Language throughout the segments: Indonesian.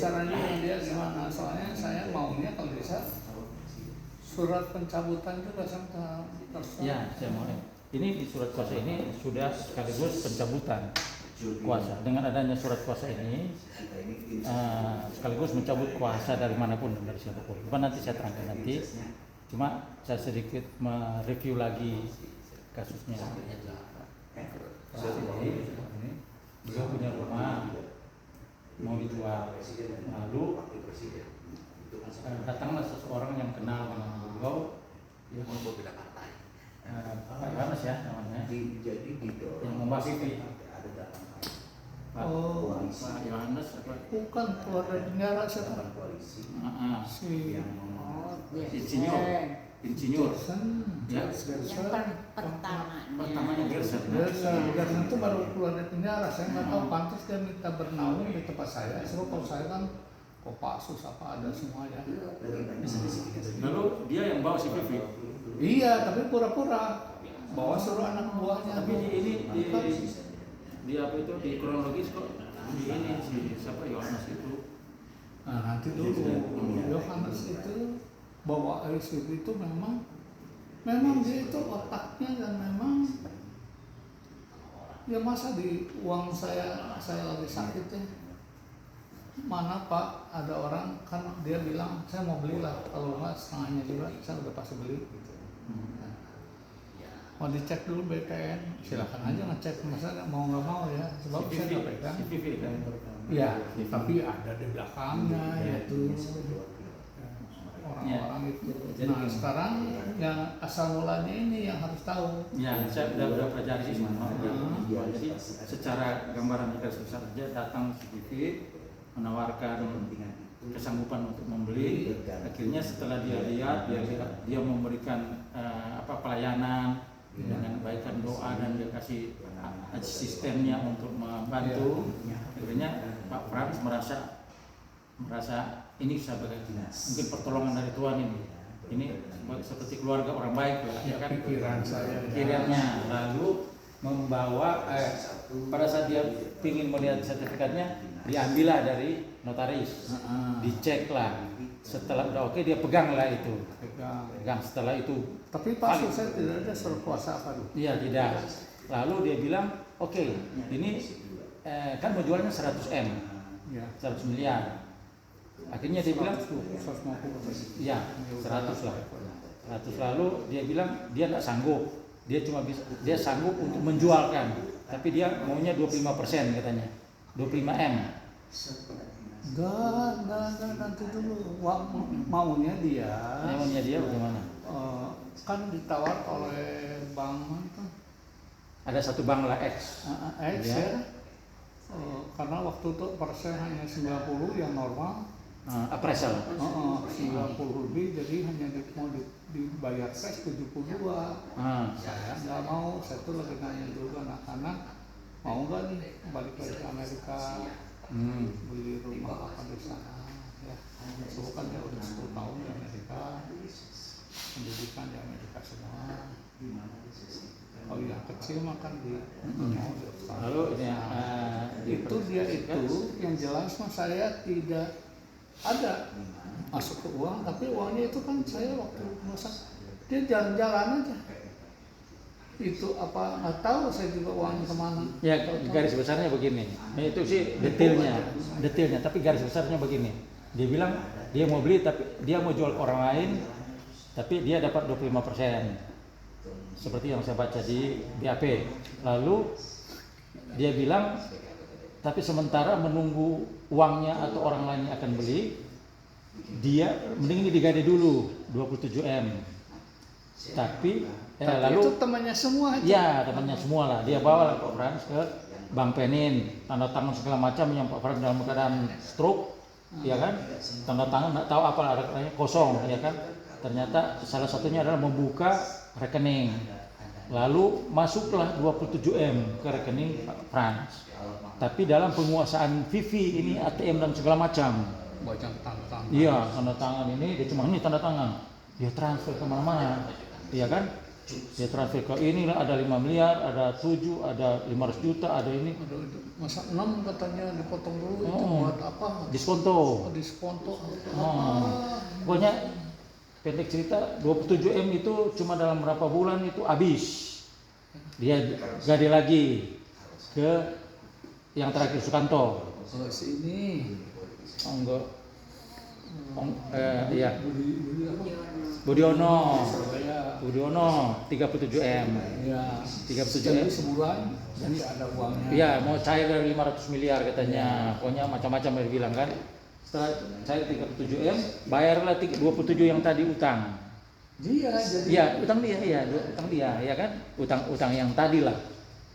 caranya dia gimana? Soalnya saya maunya kalau bisa surat pencabutan juga sama Ya, saya mau. Ini di surat kuasa ini sudah sekaligus pencabutan kuasa. Dengan adanya surat kuasa ini sekaligus mencabut kuasa dari manapun, dari siapapun. Bukan, nanti saya terangkan nanti. Cuma saya sedikit mereview lagi kasusnya. Beliau punya rumah mau dijual, lalu datanglah seseorang yang kenal dengan beliau, Pak Yohanes ya namanya, yang membahas itu. Pak Yohanes apa? Bukan keluar dari penjara siapa? Si Insinyur. Ya. Yang Pertamanya Gerson. Gerson itu baru keluar dari penjara. Saya nggak tahu, pantas dia minta bernaung di tempat saya. Sebab kalau saya kan Kopassus apa ada semuanya. Lalu dia yang bawa si Vivi. Iya, tapi pura-pura bawa suruh anak buahnya. Tapi di apa itu, di kronologis kok di ini si siapa Yohanes itu. Nah nanti dulu Yohanes itu bawa ISIP itu memang dia itu otaknya, dan memang ya masa di uang saya lagi sakit ya, mana Pak, ada orang kan dia bilang saya mau belilah, kalau nggak setengahnya juga saya udah pasti beli gitu. Mau dicek dulu BPN, silakan aja ngecek, masa mau nggak mau ya, sebab saya nggak pegang. Ya, tapi ada di belakangnya yaitu orang-orang itu. Nah sekarang yang asal mulanya ini yang harus tahu. Ya, saya udah pelajari sih semua. Jadi secara gambaran garis besar saja, datang si Vivi menawarkan kesanggupan untuk membeli. Akhirnya setelah dia lihat, dia memberikan pelayanan dengan kebaikan doa, dan dia kasih asistennya untuk membantu. Akhirnya Pak Frans merasa ini sebagai mungkin pertolongan dari Tuhan ini seperti keluarga orang baik ya kan, pikiran saya pikirannya. Lalu membawa pada saat dia ingin melihat sertifikatnya, diambillah dari notaris, diceklah. Setelah udah oke, dia peganglah itu. Pegang. Setelah itu. Tapi Pak, saya tidak ada surat kuasa apa tuh? Iya, tidak. Lalu dia bilang, oke, ini kan mau jualnya 100 M, 100 miliar. Akhirnya dia bilang 150. Iya, 100 lah. 100. Lalu dia bilang dia nggak sanggup. Dia sanggup untuk menjualkan, tapi dia maunya 25% katanya. 25 M. Enggak, nanti dulu. Maunya dia bagaimana? Kan ditawar oleh bank kan. Ada satu bank lah X. Ya. Karena waktu itu persen hanya 90 yang normal. Appraisal. 90 lebih, jadi hanya mau dibayar cash 72. Saya nggak mau, saya tuh lagi nanya dulu anak-anak, mau nggak nih balik lagi ke Amerika, beli rumah apa di sana. Ya, itu kan ya udah 10 tahun di Amerika, pendidikan di Amerika semua. Kalau yang kecil makan di Lalu itu dia itu yang jelas mas, saya tidak ada masuk ke uang, tapi uangnya itu kan saya waktu masak dia jalan-jalan aja. Itu apa nggak tahu saya juga uangnya kemana. Ya, garis besarnya begini. Itu sih detailnya, tapi garis besarnya begini. Dia bilang dia mau beli, tapi dia mau jual ke orang lain, tapi dia dapat 25%. Seperti yang saya baca di BAP. Lalu dia bilang, tapi sementara menunggu uangnya atau orang lain yang akan beli, dia mending ini digade dulu 27 M. Tapi lalu itu temannya semua aja. Ya, temannya semua lah. Dia bawa Pak Frans ke Bank Penin, tanda tangan segala macam, yang Pak Frans dalam keadaan stroke, ya kan? Tanda tangan nggak tahu apa, rekeningnya kosong, ya kan? Ternyata salah satunya adalah membuka rekening. Lalu masuklah 27 M ke rekening Pak Frans. Tapi dalam penguasaan Vivi ini ATM dan segala macam. Baca tanda tangan. Iya, tanda tangan ini dia cuma ini tanda tangan. Dia transfer kemana-mana, iya kan? Dia transfer ke ini lah, ada 5 miliar, ada 7, ada 500 juta, ada ini. Aduh, itu. Masa 6 katanya dipotong dulu itu Oh. buat apa? Diskonto. Diskonto. Pokoknya pendek cerita 27M itu cuma dalam berapa bulan itu habis. Dia gade lagi ke yang terakhir Sukanto. Oh, sini. Oh, enggak. Iya. Budi apa? Budiono. Surabaya. Budiono 37M. Ya. 37M. Jadi sebulan jadi ada uangnya. Iya, mau cair dari 500 miliar katanya. Pokoknya macam-macam dia bilang kan. Setelah cair 37M, bayarlah 27 yang tadi utang. Iya, jadi Iya, utang dia, ya kan? Utang yang tadi lah.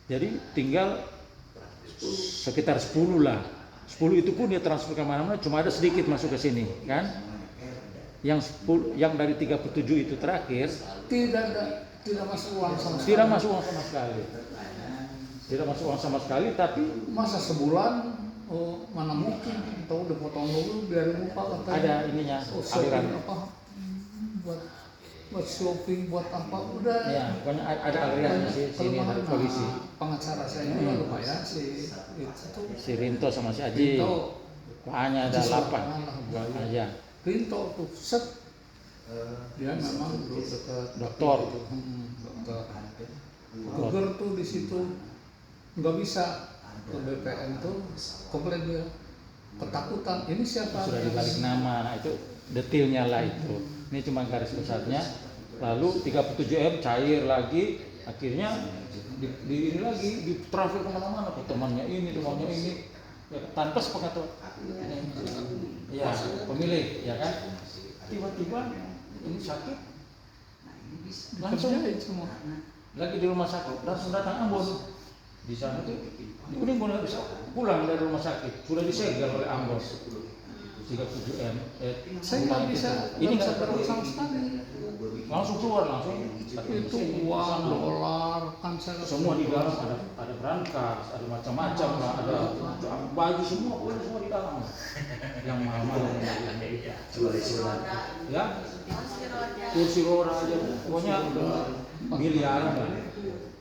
Jadi tinggal sekitar 10 lah. 10 itu pun dia transfer ke mana-mana, cuma ada sedikit masuk ke sini, kan? Yang 10, yang dari 37 itu terakhir tidak masuk uang sama sekali. tidak masuk uang sama sekali. Tidak masuk uang sama sekali, tapi Masa sebulan, oh mana mungkin, tahu udah potong dulu biar lupa katanya. ada ininya, shopping aliran. apa? Buat shopping, buat apa? Udah. Ya, pokoknya ada aliran di sini dari polisi. Pengacara saya juga lumayan sih. Itu tuh. Si Rinto sama si Aji. Rinto. Hanya ada 8 aja. Rinto tuh set. Dia memang dulu dekat Dokter. dokter. Dokter tuh di situ nggak bisa ke BPN tuh, komplain dia ketakutan. Ini siapa? Sudah dibalik nama, itu detailnya lah itu. Ini cuma garis besarnya. Lalu 37M cair lagi, akhirnya di ini lagi ditransfer kemana-mana ke temannya ini, ya tanpa sepengetahuan ya pemilik, ya kan? Tiba-tiba ini sakit, langsung Kerjain semua. lagi di rumah sakit, langsung datang Ambon. Di sana tuh udah nggak bisa pulang dari rumah sakit, sudah disegel oleh Ambon. 37M. Saya nggak bisa. Ini nggak terus sama sekali. langsung keluar langsung. Itu uang dolar kan saya Semua di dalam ada berangkas, ada macam-macam lah, ada baju semua, pokoknya semua di dalam. Yang mahal-mahal. Ya, kursi roda aja, pokoknya miliaran lah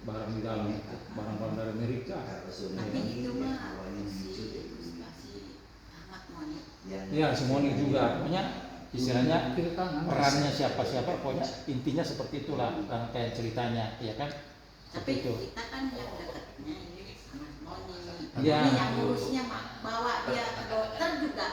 barang di dalam, barang-barang dari Amerika. Tapi itu mah masih amat monyet. Ya, semuanya juga, pokoknya istilahnya kiri kanan. perannya siapa-siapa, pokoknya intinya seperti itulah kayak ceritanya, ya kan? Tapi Seperti itu. kita kan yang dekatnya ini amat monyet. Iya. Ini yang ngurusnya bawa dia ke dokter juga.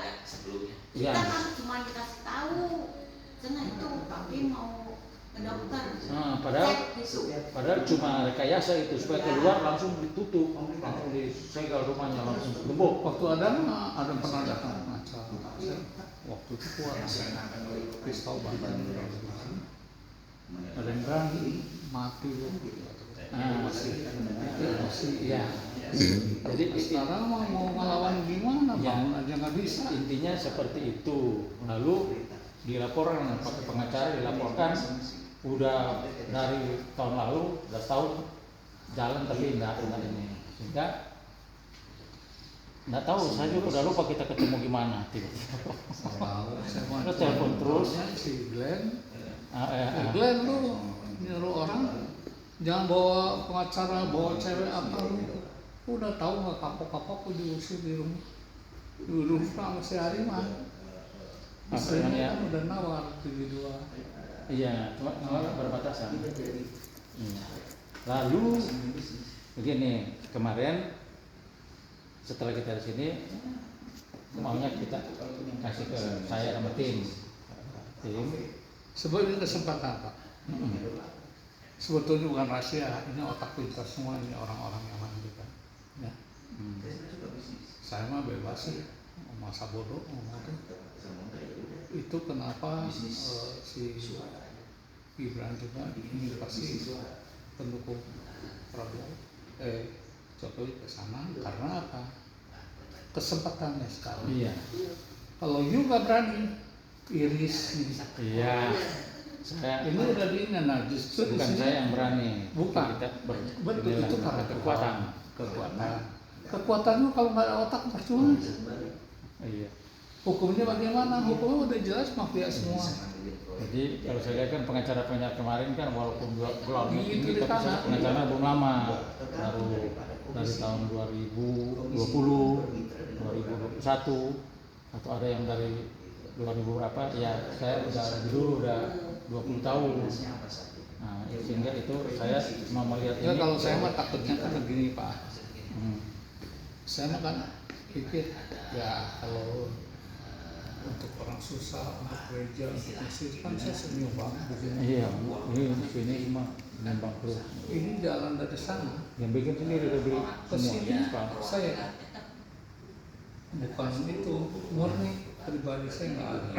Iya. Kita kan cuma dikasih tahu, karena itu papi mau ke dokter. Nah, padahal Cek gitu. Padahal cuma rekayasa itu supaya keluar langsung ditutup, langsung disegel rumahnya, langsung gembok. Waktu ada pernah datang acara. Waktu itu kuat pistol bahkan ada yang berani mati loh. Masih, ya. Jadi Sekarang mau ngelawan gimana? Ya. Bangun aja nggak bisa. intinya seperti itu. Lalu dilaporkan pakai pengacara, dilaporkan udah dari tahun lalu, udah setahun jalan tapi enggak ini. Sehingga nggak tahu, saya juga udah lupa kita ketemu gimana tiba-tiba. Lo telepon terus. Si Glenn, Ah. Glenn lu nyuruh orang jangan bawa pengacara, bawa cewek apa lu. Udah tahu nggak kapok-kapok lu diusir di rumah. Di rumah sama si Ariman. Istrinya Apa ya? kan udah nawar 72. Iya, cuma berbatasan. Lalu begini, kemarin setelah kita di sini maunya kita kasih ke saya sama tim. Sebenarnya kesempatan Pak. Sebetulnya bukan rahasia, ini otak pintar semua, ini orang-orang yang menentukan. Ya. Saya mah bebas sih, masa bodoh ngomong itu. Itu kenapa si Gibran juga ini pasti pendukung Prabowo, Jokowi ke sana karena apa? Kesempatannya sekarang. Iya. Kalau you nggak berani, iris nih. Iya. Saya Ini udah di ini, nah justru di bukan sini saya yang berani. Bukan. Kita betul itu karena kekuatan. Kekuatan lu kalau nggak ada otak percuma. Iya. Hukumnya bagaimana? Hukumnya udah jelas mafia semua. Jadi kalau saya lihat kan pengacara kemarin kan walaupun gelar tinggi Itu tapi tanah. pengacaranya belum lama, baru dari tahun 2020, 2021 atau ada yang dari 2000 berapa ya, saya udah lebih dulu, udah 20 tahun. Nah, sehingga itu saya mau melihat Ya ini. kalau saya mah takutnya kan begini Pak. Saya mah kan pikir ya kalau untuk orang susah, untuk gereja, untuk masjid kan saya senyum banget di sini. Iya, ini di sini mah bangkrut. Ini jalan dari sana Yang bikin sendiri udah beli ke semua. sini saya bukan itu murni pribadi saya nggak ada.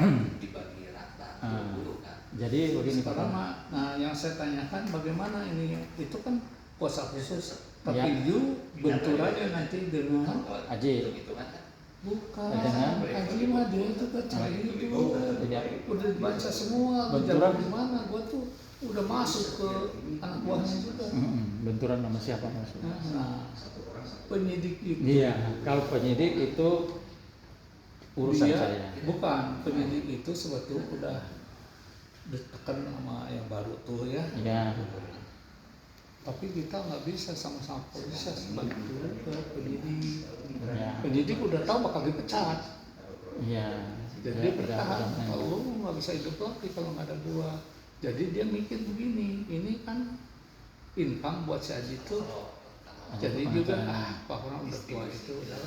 Jadi begini Pak. Sekarang mah, nah yang saya tanyakan bagaimana ini itu kan puasa khusus, tapi Ya. you bentur aja nanti dengan Aji, bukan Dengan? Haji mah dia itu kan cari itu Tidak. udah dibaca semua Benturan? di mana gua tuh udah masuk ke anak buahnya juga. benturan sama siapa maksudnya? Nah, penyidik itu Iya, kalau penyidik itu urusan dia, saya. bukan penyidik itu sebetulnya udah ditekan sama yang baru tuh ya. Ya, Tapi kita nggak bisa sama-sama polisi sebagai dulu ke penyidik. ya, Penyidik udah tahu bakal dipecat. iya. Jadi Ya, dia bertahan. udah. Kalau lu nggak bisa hidup lagi kalau nggak ada gua. Jadi dia mikir begini, ini kan income buat si Haji itu. Jadi juga Pak orang udah tua itu udah.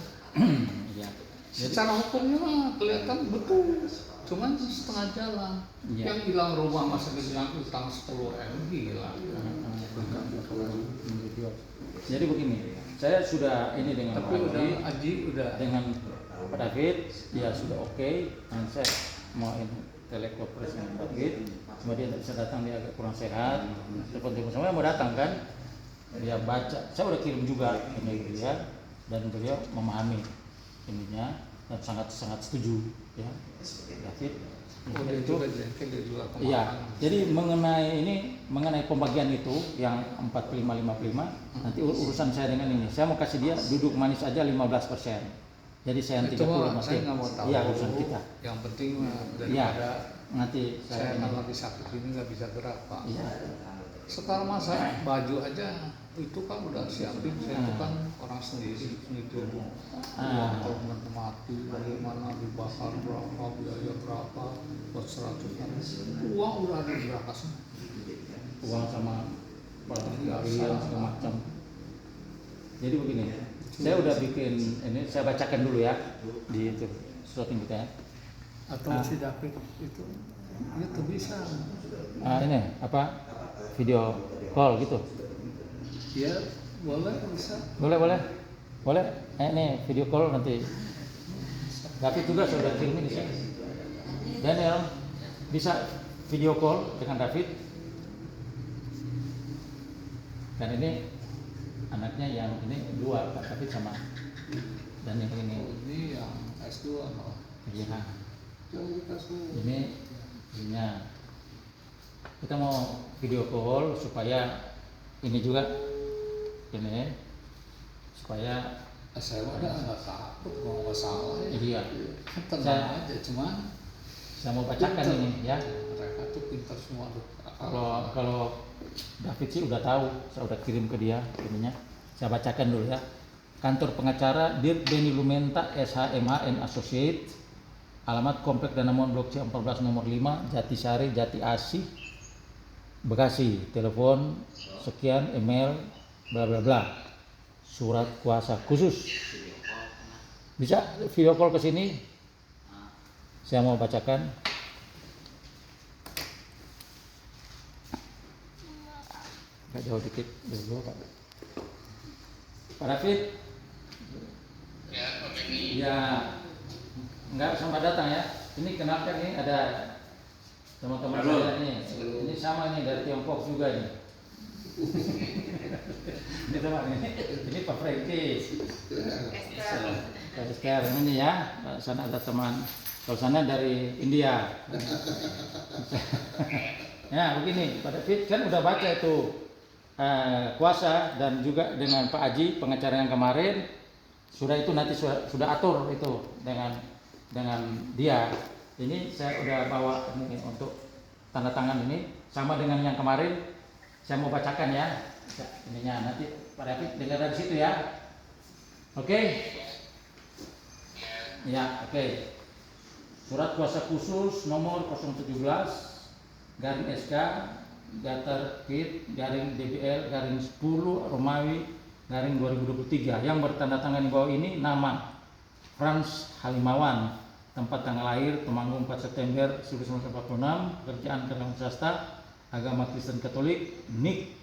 Iya. Secara hukumnya mah kelihatan betul, cuman setengah jalan. Iya. Yang hilang rumah masa yang utang 10 M gila. Jadi begini, saya sudah ini dengan Tapi Pak udah Haji, Haji udah dengan Pak David, ya sudah oke. Dan saya mau ini telekonferensi dengan Pak David, cuma dia tidak bisa datang, dia agak kurang sehat. Telepon saya mau datang kan, dia baca, saya udah kirim juga email dia, dan beliau memahami ininya dan sangat setuju ya David. dia Itu juga jengkel, dia juga kemakan. iya, jadi mengenai pembagian itu yang 45-55, nanti urusan saya dengan ini. Saya mau kasih dia duduk manis aja 15%. Jadi saya yang Itu 30 mah saya nggak mau tahu. Iya, urusan kita. Yang penting mah Iya, daripada nanti saya ini. kan lagi sakit ini nggak bisa gerak Pak. Iya. Sekarang masa baju aja itu kan udah siapin, saya itu kan orang sendiri gitu. Uang kalau mati bagaimana dibakar berapa, biaya berapa, buat 100 uang udah ada di berkas. Uang sama pembelian segala macam. Jadi begini, saya udah bikin ini, saya bacakan dulu ya di itu slotting kita ya. Atau si David itu bisa. Ini apa video call gitu. Ya boleh bisa. Boleh. Ini video call nanti. David juga sudah kirim di sini. Daniel bisa video call dengan David. Dan ini anaknya yang ini dua, Pak David sama Daniel ini. Ini yang S2 malah. Iya. Jangan S2. Ininya kita mau video call supaya ini juga ini supaya Saya udah nggak takut mau masalah ya. iya Tenang aja, cuman saya mau bacakan ini ya. mereka tuh pintar semua tuh. Kalau David sih udah tahu, saya udah kirim ke dia ininya. Saya bacakan dulu ya. Kantor pengacara Dirk Beni Lumenta SHMH & Associate, alamat Komplek Danamon Blok C 14 nomor 5 Jatisari Jati Asih Bekasi, telepon sekian, email bla bla bla, surat kuasa khusus. Bisa video call ke sini, saya mau bacakan. Agak jauh dikit dulu Pak. Pak David. Ya, enggak sampai datang ya. Ini kenapa nih ada teman-teman saya nih. Ini sama nih dari Tiongkok juga nih. Ini teman ini Pak Frankie. Pak Esther ini ya. Sana ada teman. Kalau sana dari India. Ya begini, Pak David kan udah baca itu kuasa dan juga dengan Pak Haji pengacara yang kemarin sudah itu nanti sudah atur itu dengan dengan dia. Ini saya udah bawa ini untuk tanda tangan ini sama dengan yang kemarin. Saya mau bacakan ya. Ininya nanti Pak David dengar dari situ ya. Oke? Ya, oke. Surat kuasa khusus nomor 017 garing SK Gatar Kit garing DBL garing 10 Romawi garing 2023 yang bertanda tangan di bawah ini nama Frans Halimawan, tempat tanggal lahir Temanggung 4 September 1946, pekerjaan karyawan swasta, agama Kristen Katolik, nik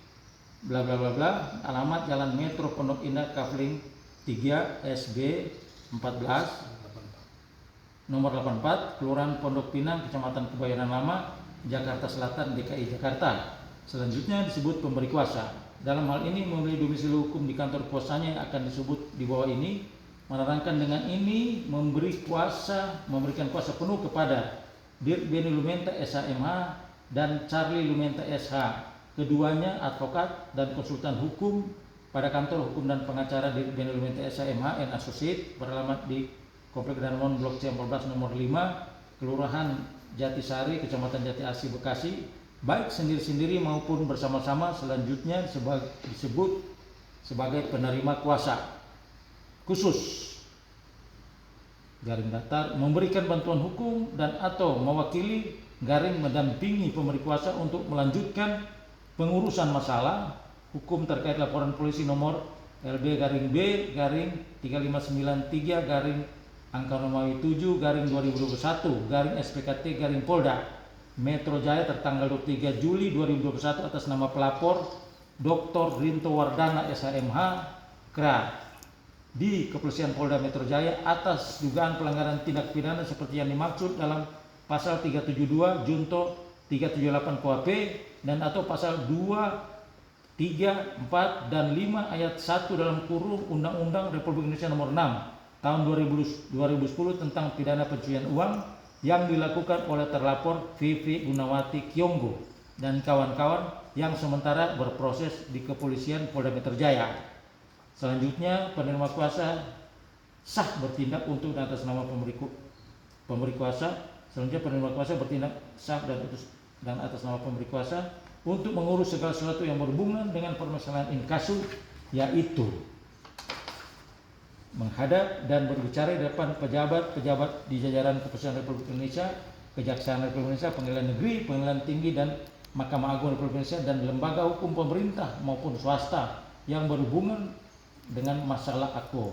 bla bla bla bla, alamat Jalan Metro Pondok Indah Kavling 3 SB 14 nomor 84, Kelurahan Pondok Pinang, Kecamatan Kebayoran Lama, Jakarta Selatan, DKI Jakarta. Selanjutnya disebut pemberi kuasa. Dalam hal ini memiliki domisili hukum di kantor kuasanya yang akan disebut di bawah ini, menerangkan dengan ini memberikan kuasa penuh kepada Dirk Beni Lumenta SHMH dan Charlie Lumenta SH. Keduanya advokat dan konsultan hukum pada kantor hukum dan pengacara Dirk Beni Lumenta SHMH and Associate beralamat di Komplek Danamon Blok C14 nomor 5, Kelurahan Jatisari, Kecamatan Jati Asih, Bekasi, baik sendiri-sendiri maupun bersama-sama. Selanjutnya disebut sebagai penerima kuasa khusus garing datar memberikan bantuan hukum dan atau mewakili garing mendampingi pemberi kuasa untuk melanjutkan pengurusan masalah hukum terkait laporan polisi nomor LB garing B garing 3593 garing angka Romawi 7 garing 2021 garing SPKT garing Polda Metro Jaya tertanggal 23 Juli 2021 atas nama pelapor Dr. Rinto Wardana SHMH KRA di Kepolisian Polda Metro Jaya atas dugaan pelanggaran tindak pidana seperti yang dimaksud dalam pasal 372 Junto 378 KUHP dan atau pasal 2, 3, 4 dan 5 ayat 1 dalam kurung Undang-Undang Republik Indonesia nomor 6 tahun 2010 tentang pidana pencucian uang yang dilakukan oleh terlapor Vivi Gunawati Kyonggo dan kawan-kawan yang sementara berproses di Kepolisian Polda Metro Jaya. Selanjutnya penerima kuasa sah bertindak untuk dan atas nama pemberi kuasa. Selanjutnya penerima kuasa bertindak sah dan atas nama pemberi kuasa untuk mengurus segala sesuatu yang berhubungan dengan permasalahan inkasu, yaitu menghadap dan berbicara di depan pejabat-pejabat di jajaran Kepolisian Republik Indonesia, Kejaksaan Republik Indonesia, Pengadilan Negeri, Pengadilan Tinggi dan Mahkamah Agung Republik Indonesia dan lembaga hukum pemerintah maupun swasta yang berhubungan dengan masalah AKO.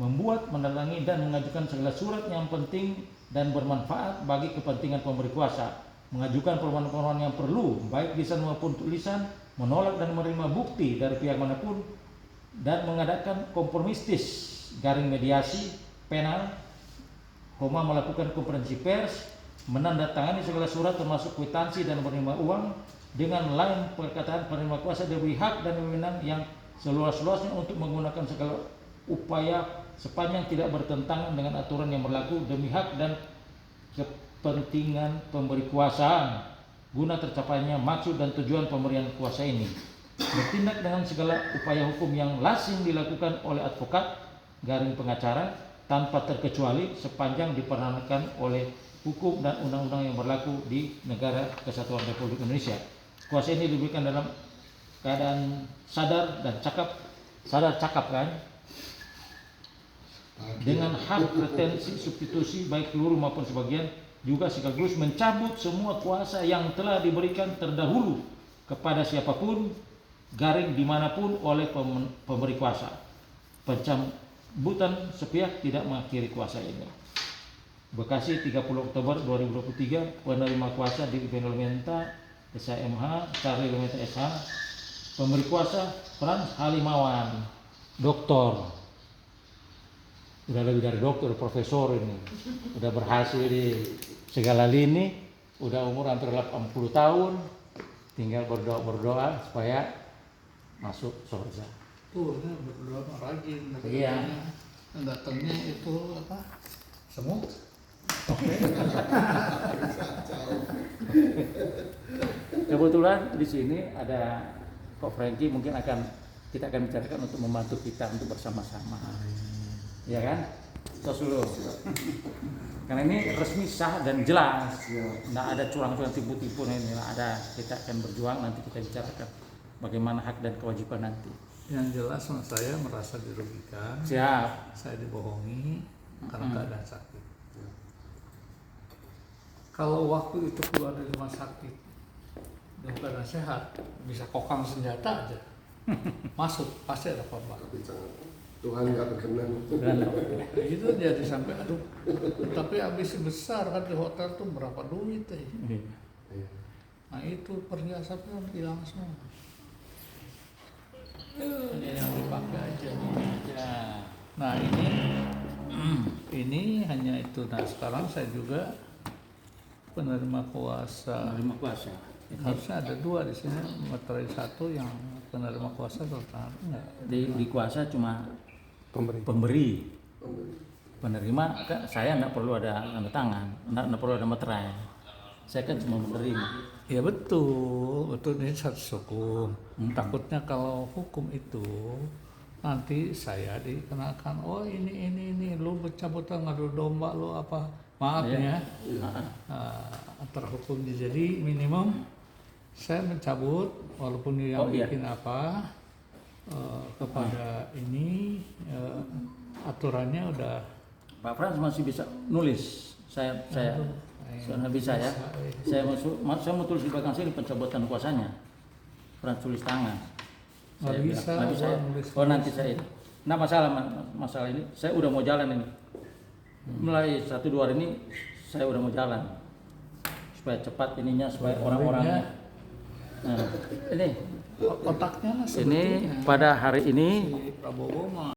Membuat, menerangi dan mengajukan segala surat yang penting dan bermanfaat bagi kepentingan pemberi kuasa, mengajukan permohonan-permohonan yang perlu baik lisan maupun tulisan, menolak dan menerima bukti dari pihak manapun dan mengadakan kompromistis garing mediasi penal, melakukan konferensi pers, menandatangani segala surat termasuk kwitansi dan menerima uang. Dengan lain perkataan, penerima kuasa diberi hak dan wewenang yang seluas-luasnya untuk menggunakan segala upaya sepanjang tidak bertentangan dengan aturan yang berlaku demi hak dan kepentingan pemberi kuasa guna tercapainya maksud dan tujuan pemberian kuasa ini. Bertindak dengan segala upaya hukum yang lazim dilakukan oleh advokat garing pengacara tanpa terkecuali sepanjang diperanakan oleh hukum dan undang-undang yang berlaku di negara Kesatuan Republik Indonesia. Kuasa ini diberikan dalam keadaan sadar cakap kan, dengan hak retensi substitusi baik seluruh maupun sebagian, juga sekaligus mencabut semua kuasa yang telah diberikan terdahulu kepada siapapun garing dimanapun oleh pemberi kuasa. Pencabutan sepihak tidak mengakhiri kuasa ini. Bekasi 30 Oktober 2023, penerima kuasa Dirk Beni Lumenta SHMH, Charlie Lumenta SH, pemberi kuasa Frans Halimawan, doktor. Udah lebih dari dokter, profesor ini. Udah berhasil di segala lini, udah umur hampir 80 tahun, tinggal berdoa supaya masuk surga. Tuh, berdoa rajin. Iya. Datangnya itu apa? Semut. Kebetulan di sini ada Kok Franky, mungkin kita akan bicarakan untuk membantu kita untuk bersama-sama. Ya kan? Tos dulu. Karena ini resmi sah dan jelas. Nggak ada curang-curang tipu-tipu ini, nggak ada. Kita akan berjuang, nanti kita bicarakan bagaimana hak dan kewajiban nanti. Yang jelas saya merasa dirugikan. Siap. Saya dibohongi karena keadaan sakit. Kalau waktu itu keluar dari rumah sakit dalam keadaan sehat, bisa kokang senjata aja. Masuk, pasti ada korban. Tuhan nggak berkenan. Nah, itu jadi sampai aduh. Tapi habis besar kan di hotel tuh berapa duit ya. Nah itu perhiasannya hilang semua. Ini yang dipakai aja. Nah ini hanya itu. Nah sekarang saya juga penerima kuasa. Penerima kuasa. Harusnya ada 2 di sini. Materai 1 yang penerima kuasa total. Di kuasa cuma pemberi. Penerima saya nggak perlu ada tanda tangan, nggak perlu ada materai. Saya kan cuma menerima. Ya betul ini satu hukum. Takutnya kalau hukum itu nanti saya dikenakan, oh ini lu bercabutan ngadu domba lu apa, maaf ya, terhukum. Jadi minimum saya mencabut walaupun yang bikin apa kepada ini aturannya udah. Pak Frans masih bisa nulis. Saya nggak bisa ya. Saya mau tulis di belakang sini pencabutan kuasanya. Frans tulis tangan. Nggak bisa. Ya. Oh nanti saya. Nah masalah ini saya udah mau jalan ini. Mulai 1-2 hari ini saya udah mau jalan supaya cepat ininya, supaya orang-orangnya. Nah, ini otaknya lah ini pada hari ini si Prabowo mah